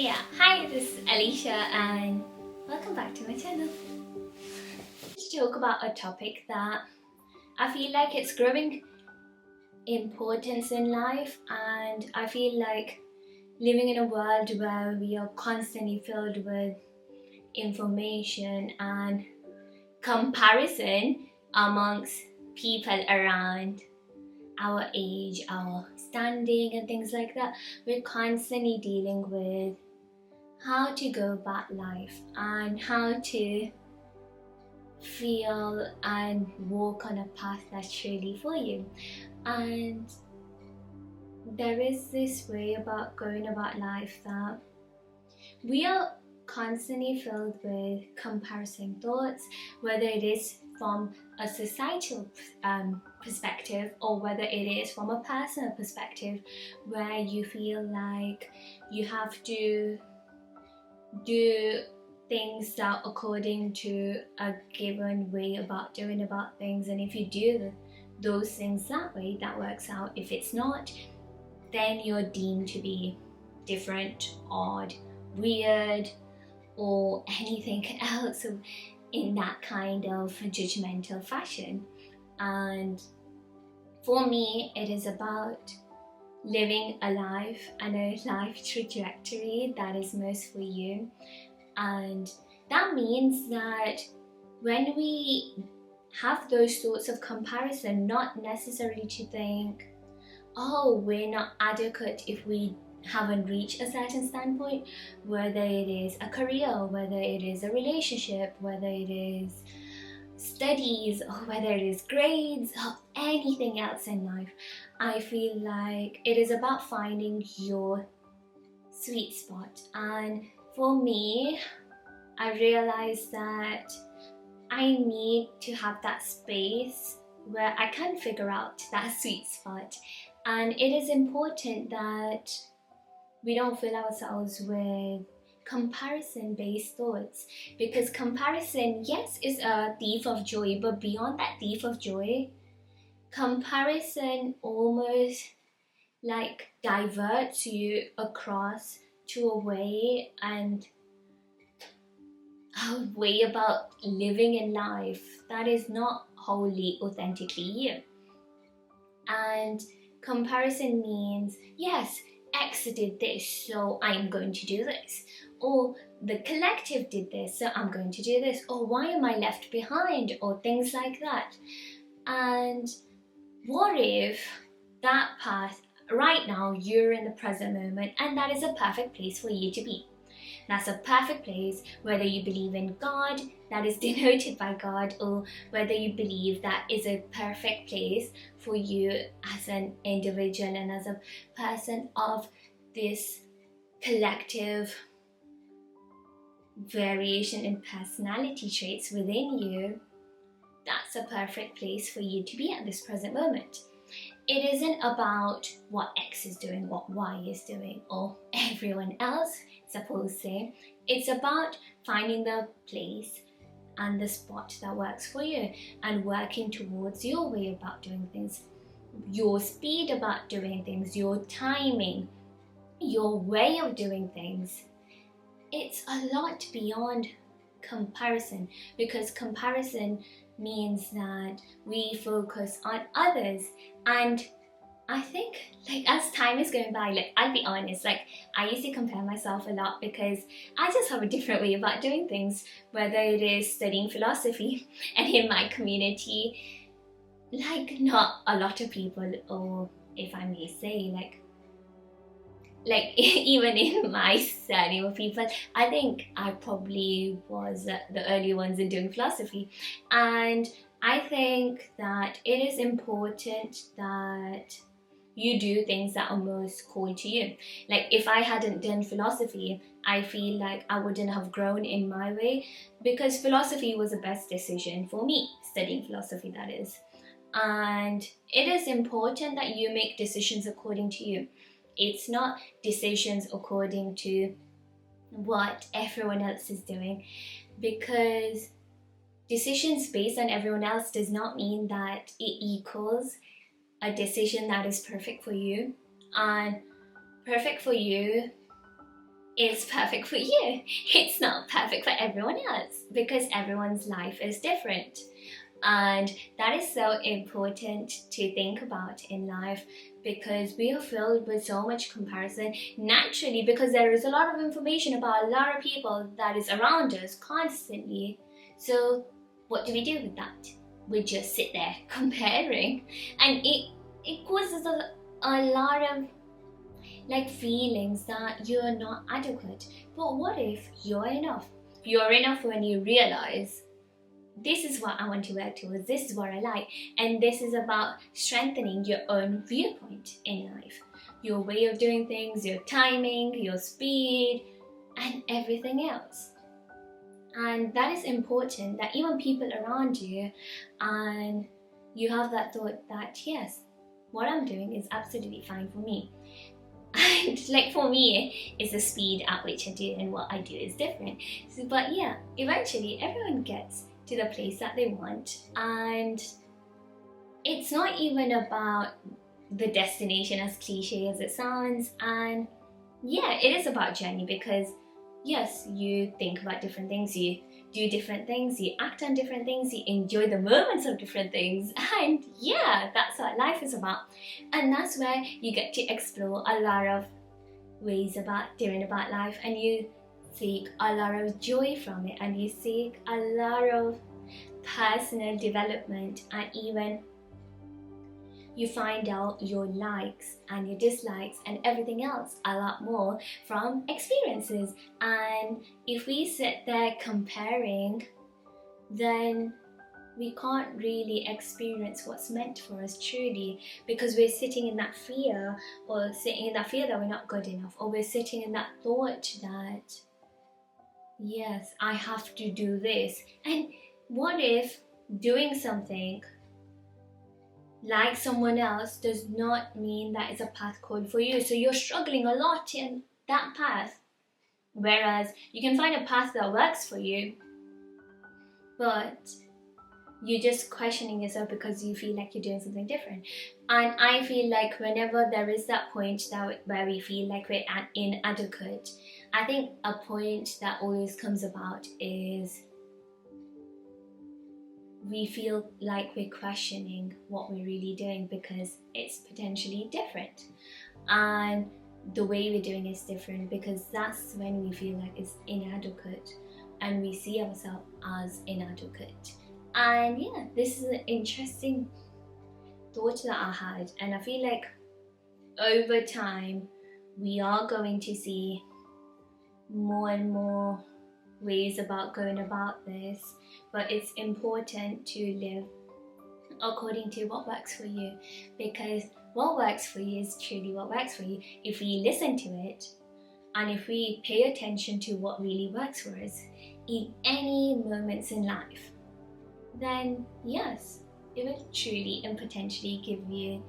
Yeah, hi, this is Alicia and welcome back to my channel. To talk about a topic that I feel like it's growing importance in life, and I feel like living in a world where we are constantly filled with information and comparison amongst people around our age, our standing and things like that. We're constantly dealing with how to go about life and how to feel and walk on a path that's truly for you. And there is this way about going about life that we are constantly filled with comparison thoughts, whether it is from a societal perspective or whether it is from a personal perspective, where you feel like you have to do things that according to a given way about doing about things, and if you do those things that way, that works out. If it's not, then you're deemed to be different, odd, weird, or anything else in that kind of judgmental fashion. And for me, it is about living a life and a life trajectory that is most for you. And that means that when we have those sorts of comparison, not necessarily to think, oh, we're not adequate if we haven't reached a certain standpoint, whether it is a career, whether it is a relationship, whether it is studies, or whether it is grades, or anything else in life. I feel like it is about finding your sweet spot. And for me, I realized that I need to have that space where I can figure out that sweet spot. And it is important that we don't fill ourselves with comparison based thoughts, because comparison, yes, is a thief of joy, but beyond that thief of joy, comparison almost like diverts you across to a way and a way about living in life that is not wholly authentically you. And comparison means, yes, X did this, so I'm going to do this. Or the collective did this, so I'm going to do this. Or why am I left behind? Or things like that. And what if that path, right now, you're in the present moment, and that is a perfect place for you to be? That's a perfect place, whether you believe in God, that is denoted by God, or whether you believe that is a perfect place for you as an individual and as a person of this collective variation in personality traits within you. That's a perfect place for you to be at this present moment. It isn't about what X is doing, what Y is doing, or everyone else suppose say. It's about finding the place and the spot that works for you and working towards your way about doing things, your speed about doing things, your timing, your way of doing things. It's a lot beyond comparison, because comparison means that we focus on others. And I think, like, as time is going by, like, I'll be honest, like, I used to compare myself a lot because I just have a different way about doing things, whether it is studying philosophy. And in my community, like, not a lot of people, or if I may say, like even in my study of people, I think I probably was the early ones in doing philosophy. And I think that it is important that you do things that are most core to you. Like, if I hadn't done philosophy, I feel like I wouldn't have grown in my way, because philosophy was the best decision for me, studying philosophy, that is. And it is important that you make decisions according to you. It's not decisions according to what everyone else is doing, because decisions based on everyone else does not mean that it equals a decision that is perfect for you. And perfect for you is perfect for you. It's not perfect for everyone else because everyone's life is different. And that is so important to think about in life because we are filled with so much comparison naturally because there is a lot of information about a lot of people that is around us constantly. So what do we do with that? We just sit there comparing, and it causes a lot of like feelings that you're not adequate. But what if you're enough? You're enough when you realize this is what I want to work towards, this is what I like, and this is about strengthening your own viewpoint in life, your way of doing things, your timing, your speed, and everything else. And that is important, that even people around you, and you have that thought that yes, what I'm doing is absolutely fine for me. And like for me, it's the speed at which I do and what I do is different. So, but yeah, eventually everyone gets to the place that they want, and it's not even about the destination, as cliche as it sounds. And yeah, it is about journey because yes, you think about different things, you do different things, you act on different things, you enjoy the moments of different things, and yeah, that's what life is about. And that's where you get to explore a lot of ways about doing about life, and you seek a lot of joy from it, and you seek a lot of personal development, and even you find out your likes and your dislikes and everything else a lot more from experiences. And if we sit there comparing, then we can't really experience what's meant for us truly, because we're sitting in that fear, or sitting in that fear that we're not good enough, or we're sitting in that thought that yes, I have to do this. And what if doing something like someone else does not mean that it's a path code for you? So you're struggling a lot in that path, whereas you can find a path that works for you, but you're just questioning yourself because you feel like you're doing something different. And I feel like whenever there is that point where we feel like we're inadequate, I think a point that always comes about is we feel like we're questioning what we're really doing because it's potentially different, and the way we're doing is different, because that's when we feel like it's inadequate and we see ourselves as inadequate. And yeah, this is an interesting thought that I had, and I feel like over time we are going to see more and more ways about going about this, but it's important to live according to what works for you, because what works for you is truly what works for you. If we listen to it and if we pay attention to what really works for us in any moments in life, then yes, it will truly and potentially give you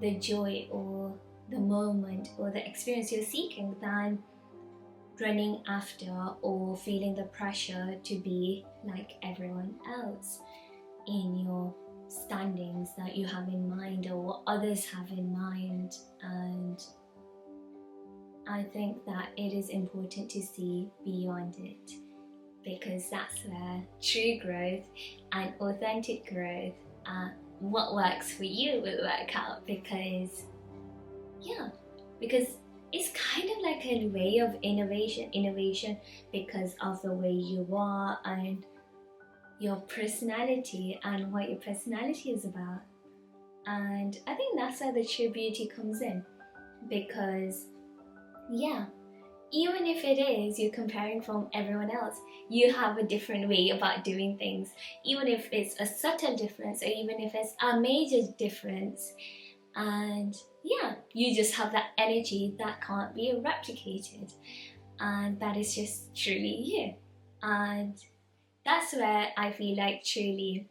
the joy or the moment or the experience you're seeking than running after or feeling the pressure to be like everyone else in your standings that you have in mind or what others have in mind. And I think that it is important to see beyond it, because that's where true growth and authentic growth, what works for you will work out, because it's kind of like a way of innovation because of the way you are and your personality and what your personality is about. And I think that's where the true beauty comes in, because even if it is you're comparing from everyone else, you have a different way about doing things, even if it's a subtle difference or even if it's a major difference. And you just have that energy that can't be replicated, and that is just truly you. And that's where I feel like truly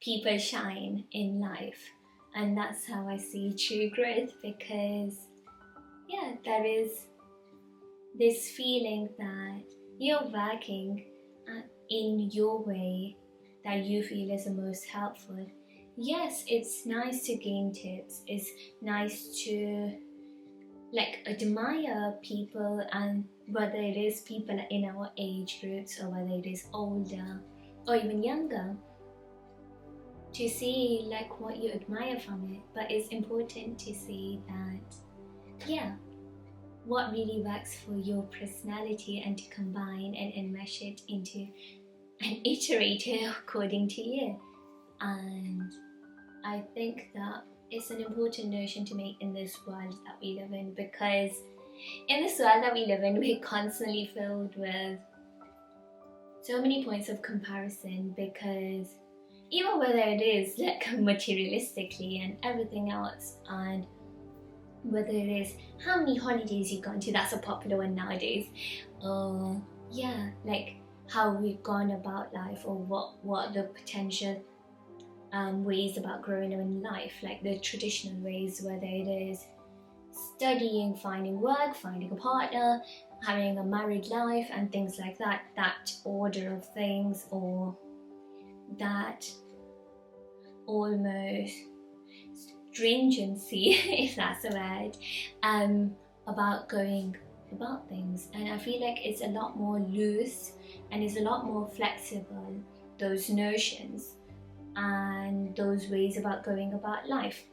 people shine in life, and that's how I see true growth, because there is this feeling that you're working in your way that you feel is the most helpful. Yes, it's nice to gain tips, it's nice to like admire people and whether it is people in our age groups or whether it is older or even younger, to see like what you admire from it. But it's important to see that, yeah, what really works for your personality and to combine and enmesh it into and iterate it according to you. And I think that it's an important notion to make in this world that we live in, because in this world that we live in, we're constantly filled with so many points of comparison, because even whether it is like materialistically and everything else, and whether it is how many holidays you've gone to, that's a popular one nowadays, or yeah, like how we've gone about life, or what the potential ways about growing in life, like the traditional ways, whether it is studying, finding work, finding a partner, having a married life and things like that, that order of things, or that almost stringency, if that's a word, about going about things. And I feel like it's a lot more loose and it's a lot more flexible, those notions and those ways about going about life.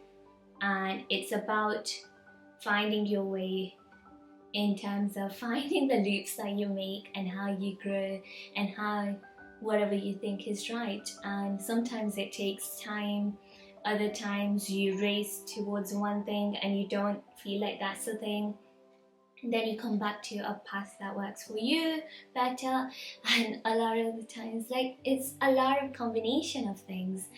And it's about finding your way in terms of finding the loops that you make and how you grow and how whatever you think is right. And sometimes it takes time, other times you race towards one thing and you don't feel like that's the thing, then you come back to a path that works for you better. And a lot of the times, like, it's a lot of combination of things.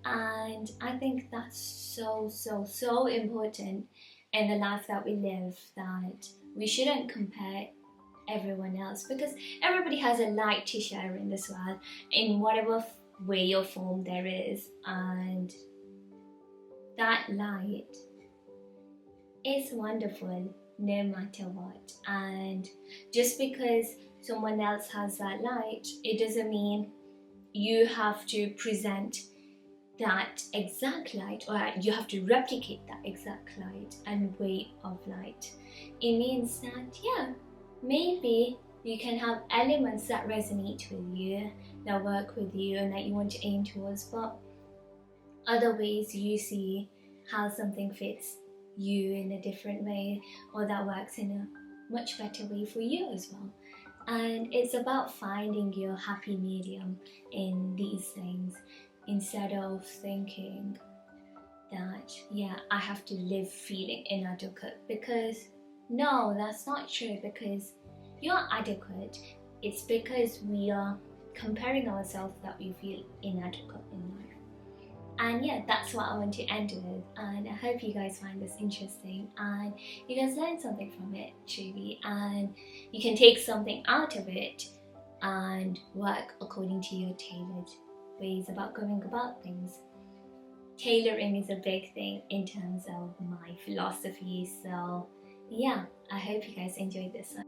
And I think that's so important in the life that we live, that we shouldn't compare everyone else, because everybody has a light to share in this world in whatever way or form there is, and that light is wonderful no matter what. And just because someone else has that light, it doesn't mean you have to present that exact light, or you have to replicate that exact light and way of light. It means that, yeah, maybe you can have elements that resonate with you, that work with you and that you want to aim towards, but other ways you see how something fits you in a different way, or that works in a much better way for you as well. And it's about finding your happy medium in these things, instead of thinking that, yeah, I have to live feeling inadequate, because no, that's not true, because you're adequate. It's because we are comparing ourselves that we feel inadequate in life. And yeah, that's what I want to end with, and I hope you guys find this interesting and you guys learn something from it truly, and you can take something out of it and work according to your tailored ways about going about things. Tailoring is a big thing in terms of my philosophy. So yeah, I hope you guys enjoyed this one.